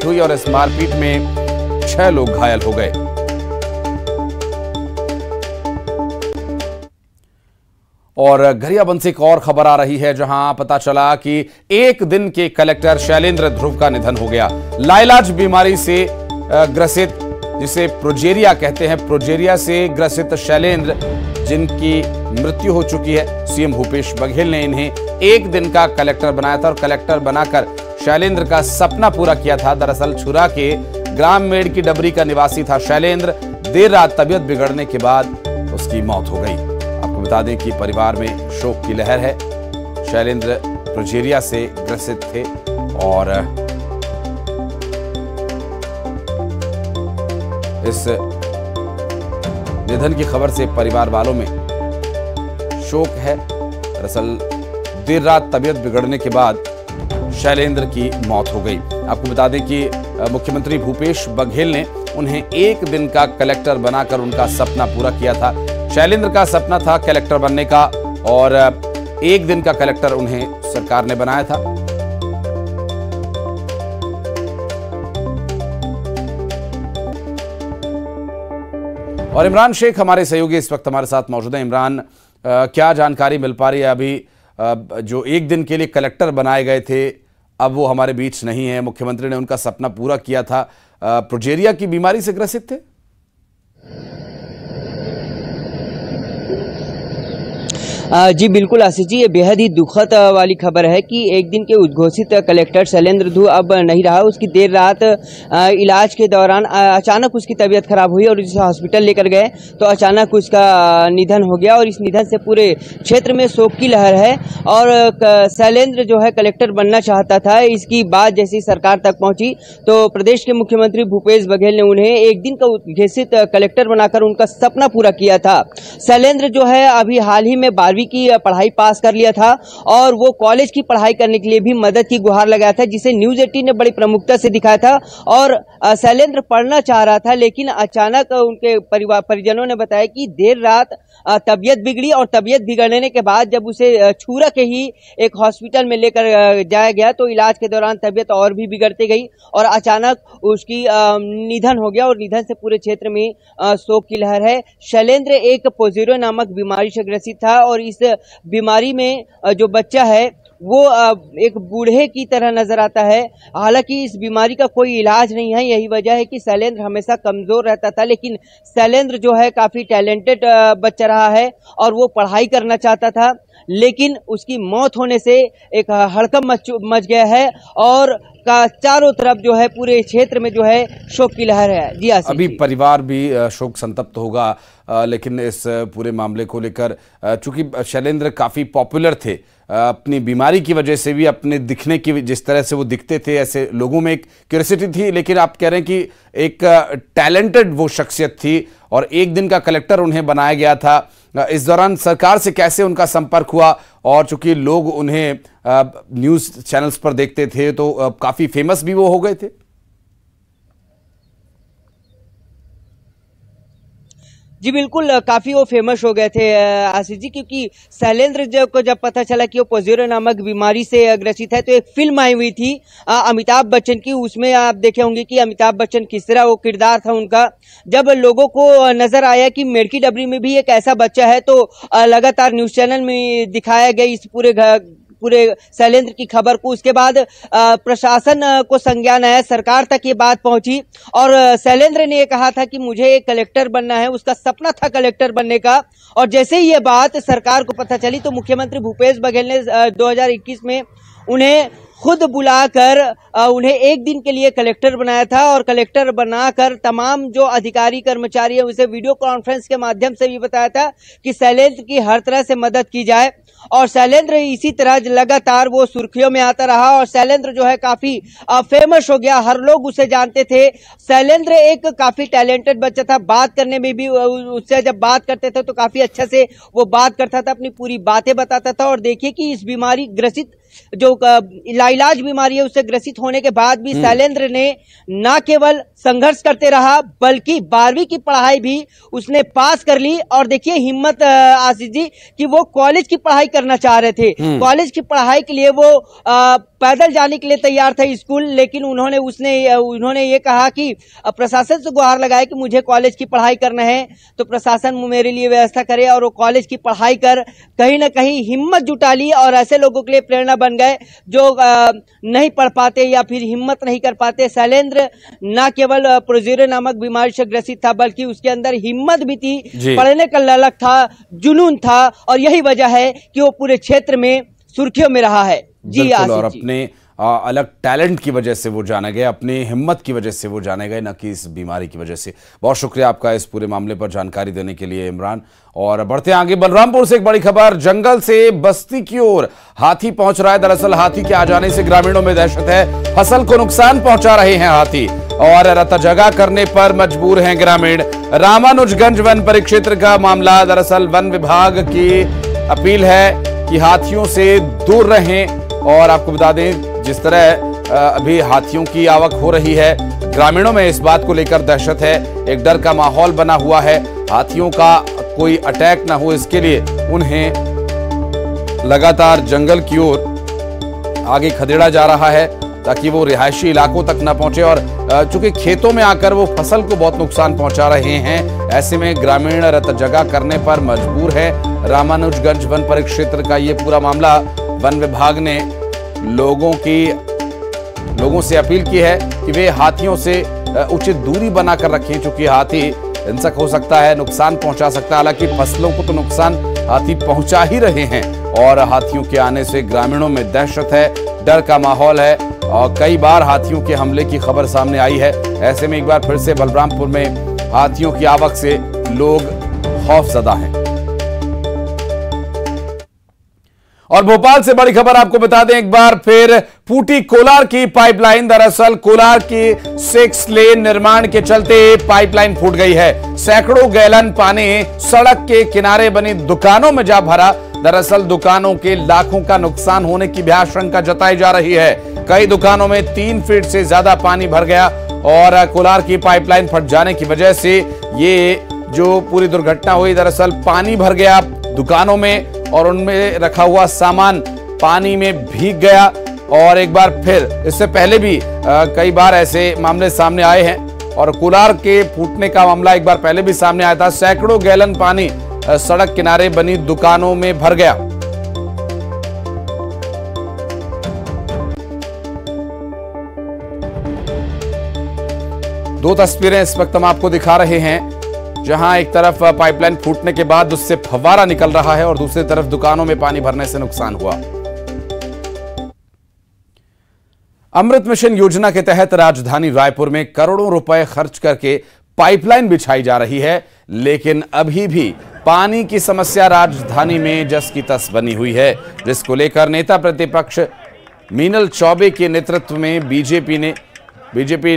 हुई और इस मारपीट में 6 लोग घायल हो गए। और गरियाबंद से एक और खबर आ रही है, जहां पता चला कि एक दिन के कलेक्टर शैलेंद्र ध्रुव का निधन हो गया। लाइलाज बीमारी से ग्रसित, जिसे प्रोजेरिया कहते हैं, प्रोजेरिया से ग्रसित शैलेंद्र, जिनकी मृत्यु हो चुकी है, सीएम भूपेश बघेल ने इन्हें एक दिन का कलेक्टर बनाया था और कलेक्टर बनाकर शैलेंद्र का सपना पूरा किया था। दरअसल छुरा के ग्राम मेड़ की डबरी का निवासी था शैलेंद्र। देर रात तबीयत बिगड़ने के बाद उसकी मौत हो गई। आपको बता दें कि परिवार में शोक की लहर है। शैलेंद्र प्रोजेरिया से ग्रसित थे और इस निधन की खबर से परिवार वालों में शोक है। दरअसल देर रात तबीयत बिगड़ने के बाद शैलेंद्र की मौत हो गई। आपको बता दें कि मुख्यमंत्री भूपेश बघेल ने उन्हें एक दिन का कलेक्टर बनाकर उनका सपना पूरा किया था। शैलेंद्र का सपना था कलेक्टर बनने का और एक दिन का कलेक्टर उन्हें सरकार ने बनाया था। और इमरान शेख हमारे सहयोगी इस वक्त हमारे साथ मौजूद हैं। इमरान, क्या जानकारी मिल पा रही है? अभी जो एक दिन के लिए कलेक्टर बनाए गए थे, अब वो हमारे बीच नहीं है। मुख्यमंत्री ने उनका सपना पूरा किया था। प्रोजेरिया की बीमारी से ग्रसित थे। जी बिल्कुल आशीष जी, ये बेहद ही दुखद वाली खबर है कि एक दिन के उद्घोषित कलेक्टर शैलेंद्र ध्रुव अब नहीं रहा। उसकी देर रात इलाज के दौरान अचानक उसकी तबीयत खराब हुई और उसे हॉस्पिटल लेकर गए तो अचानक उसका निधन हो गया और इस निधन से पूरे क्षेत्र में शोक की लहर है। और शैलेंद्र जो है कलेक्टर बनना चाहता था। इसकी बात जैसी सरकार तक पहुंची तो प्रदेश के मुख्यमंत्री भूपेश बघेल ने उन्हें एक दिन का उद्घोषित कलेक्टर बनाकर उनका सपना पूरा किया था। शैलेंद्र जो है अभी हाल ही में 12वीं की पढ़ाई पास कर लिया था और वो कॉलेज की पढ़ाई करने के लिए भी मदद की गुहार लगाया था, जिसे न्यूज़ 18 ने बड़ी प्रमुखता से दिखाया था। और शैलेंद्र पढ़ना चाह रहा था, लेकिन अचानक उनके परिजनों ने बताया कि देर रात तबीयत बिगड़ी और तबीयत बिगड़ने के बाद जब उसे छुरा के ही एक हॉस्पिटल में लेकर जाया गया तो इलाज के दौरान तबीयत और भी बिगड़ती गई और अचानक उसकी निधन हो गया और निधन से पूरे क्षेत्र में शोक की लहर है। शैलेंद्र एक पोजेरिया नामक बीमारी से ग्रसित था और इस बीमारी में जो बच्चा है वो एक बूढ़े की तरह नजर आता है। हालांकि इस बीमारी का कोई इलाज नहीं है। यही वजह है कि शैलेंद्र हमेशा कमजोर रहता था, लेकिन शैलेंद्र जो है काफी टैलेंटेड बच्चा रहा है और वो पढ़ाई करना चाहता था, लेकिन उसकी मौत होने से एक हड़कंप मच गया है और चारों तरफ जो है पूरे क्षेत्र में जो है शोक की लहर है। जी अभी परिवार भी शोक संतप्त होगा, लेकिन इस पूरे मामले को लेकर चूंकि शैलेंद्र काफी पॉपुलर थे, अपनी बीमारी की वजह से भी, अपने दिखने की जिस तरह से वो दिखते थे, ऐसे लोगों में एक क्यूरियोसिटी थी। लेकिन आप कह रहे हैं कि एक टैलेंटेड वो शख्सियत थी और एक दिन का कलेक्टर उन्हें बनाया गया था। इस दौरान सरकार से कैसे उनका संपर्क हुआ? और चूंकि लोग उन्हें न्यूज़ चैनल्स पर देखते थे तो काफी फेमस भी वो हो गए थे। जी बिल्कुल, काफी वो फेमस हो गए थे आशीष जी, क्योंकि शैलेंद्र को जब पता चला कि वो पोजेरिया नामक बीमारी से ग्रसित है तो एक फिल्म आई हुई थी अमिताभ बच्चन की। उसमें आप देखे होंगे कि अमिताभ बच्चन किस तरह वो किरदार था उनका। जब लोगों को नजर आया कि मेड़की डबरी में भी एक ऐसा बच्चा है तो लगातार न्यूज चैनल में दिखाया गया इस पूरे शैलेंद्र की खबर को। उसके बाद प्रशासन को संज्ञान आया, सरकार तक ये बात पहुंची और शैलेंद्र ने ये कहा था कि मुझे एक कलेक्टर बनना है, उसका सपना था कलेक्टर बनने का। और जैसे ही ये बात सरकार को पता चली तो मुख्यमंत्री भूपेश बघेल ने 2021 में उन्हें खुद बुलाकर उन्हें एक दिन के लिए कलेक्टर बनाया था और कलेक्टर बनाकर तमाम जो अधिकारी कर्मचारी हैं उसे वीडियो कॉन्फ्रेंस के माध्यम से भी बताया था कि शैलेंद्र की हर तरह से मदद की जाए। और शैलेंद्र इसी तरह लगातार वो सुर्खियों में आता रहा और शैलेंद्र जो है काफी फेमस हो गया, हर लोग उसे जानते थे। शैलेंद्र एक काफी टैलेंटेड बच्चा था, बात करने में भी उससे जब बात करते थे तो काफी अच्छे से वो बात करता था, अपनी पूरी बातें बताता था। और देखिए कि इस बीमारी ग्रसित जो लाइलाज बीमारी है उससे ग्रसित होने के बाद भी शैलेंद्र ने न केवल संघर्ष करते रहा बल्कि 12वीं की पढ़ाई भी उसने पास कर ली। और देखिए हिम्मत आशीष जी कि वो कॉलेज की पढ़ाई करना चाह रहे थे, कॉलेज की पढ़ाई के लिए वो पैदल जाने के लिए तैयार थे स्कूल, लेकिन उन्होंने ये कहा कि प्रशासन से गुहार लगाए कि मुझे कॉलेज की पढ़ाई करना है तो प्रशासन मेरे लिए व्यवस्था करे, और वो कॉलेज की पढ़ाई कर कहीं ना कहीं हिम्मत जुटा ली और ऐसे लोगों के लिए प्रेरणा बन गए जो नहीं पढ़ पाते या फिर हिम्मत नहीं कर पाते। शैलेंद्र न केवल प्रोजेरो नामक बीमारी से ग्रसित था, बल्कि उसके अंदर हिम्मत भी थी, पढ़ने का ललक था, जुनून था, और यही वजह है कि वो पूरे क्षेत्र में सुर्खियों में रहा है। जी और अपने अलग टैलेंट की वजह से वो जाने गए, अपनी हिम्मत की वजह से वो जाने गए, न कि इस बीमारी की वजह से। बहुत शुक्रिया आपका इस पूरे मामले पर जानकारी देने के लिए इमरान। और बढ़ते आगे, बलरामपुर से एक बड़ी खबर, जंगल से बस्ती की ओर हाथी पहुंच रहा है। दरअसल हाथी के आ जाने से ग्रामीणों में दहशत है, फसल को नुकसान पहुंचा रहे हैं हाथी और रतजगा करने पर मजबूर हैं ग्रामीण। रामानुजगंज वन परिक्षेत्र का मामला, दरअसल वन विभाग की अपील है कि हाथियों से दूर रहें। और आपको बता दें, जिस तरह अभी हाथियों की आवक हो रही है, ग्रामीणों में इस बात को लेकर दहशत है, एक डर का माहौल बना हुआ है। हाथियों का कोई अटैक ना हो, इसके लिए उन्हें लगातार जंगल की ओर आगे खदेड़ा जा रहा है ताकि वो रिहायशी इलाकों तक न पहुंचे। और चूंकि खेतों में आकर वो फसल को बहुत नुकसान पहुंचा रहे हैं, ऐसे में ग्रामीण रतजगा करने पर मजबूर है। रामानुजगंज वन परिक्षेत्र का ये पूरा मामला, वन विभाग ने लोगों से अपील की है कि वे हाथियों से उचित दूरी बनाकर रखें, क्योंकि हाथी हिंसक हो सकता है, नुकसान पहुंचा सकता है। हालांकि फसलों को तो नुकसान हाथी पहुंचा ही रहे हैं और हाथियों के आने से ग्रामीणों में दहशत है, डर का माहौल है और कई बार हाथियों के हमले की खबर सामने आई है। ऐसे में एक बार फिर से बलरामपुर में हाथियों की आवक से लोग खौफजदा हैं। और भोपाल से बड़ी खबर आपको बता दें, एक बार फिर फूटी कोलार की पाइपलाइन। दरअसल कोलार की 6 लेन निर्माण के चलते पाइपलाइन फूट गई है। सैकड़ों गैलन पानी सड़क के किनारे बनी दुकानों में जा भरा। दरअसल दुकानों के लाखों का नुकसान होने की भी आशंका जताई जा रही है। कई दुकानों में 3 फीट से ज्यादा पानी भर गया और कोलार की पाइपलाइन फट जाने की वजह से ये जो पूरी दुर्घटना हुई, दरअसल पानी भर गया दुकानों में और उनमें रखा हुआ सामान पानी में भीग गया। और एक बार फिर, इससे पहले भी कई बार ऐसे मामले सामने आए हैं और कोलार के फूटने का मामला एक बार पहले भी सामने आया था। सैकड़ों गैलन पानी सड़क किनारे बनी दुकानों में भर गया। दो तस्वीरें इस वक्त हम आपको दिखा रहे हैं, जहां एक तरफ पाइपलाइन फूटने के बाद उससे फव्वारा निकल रहा है और दूसरी तरफ दुकानों में पानी भरने से नुकसान हुआ। अमृत मिशन योजना के तहत राजधानी रायपुर में करोड़ों रुपए खर्च करके पाइपलाइन बिछाई जा रही है, लेकिन अभी भी पानी की समस्या राजधानी में जस की तस बनी हुई है, जिसको लेकर नेता प्रतिपक्ष मीनल चौबे के नेतृत्व में बीजेपी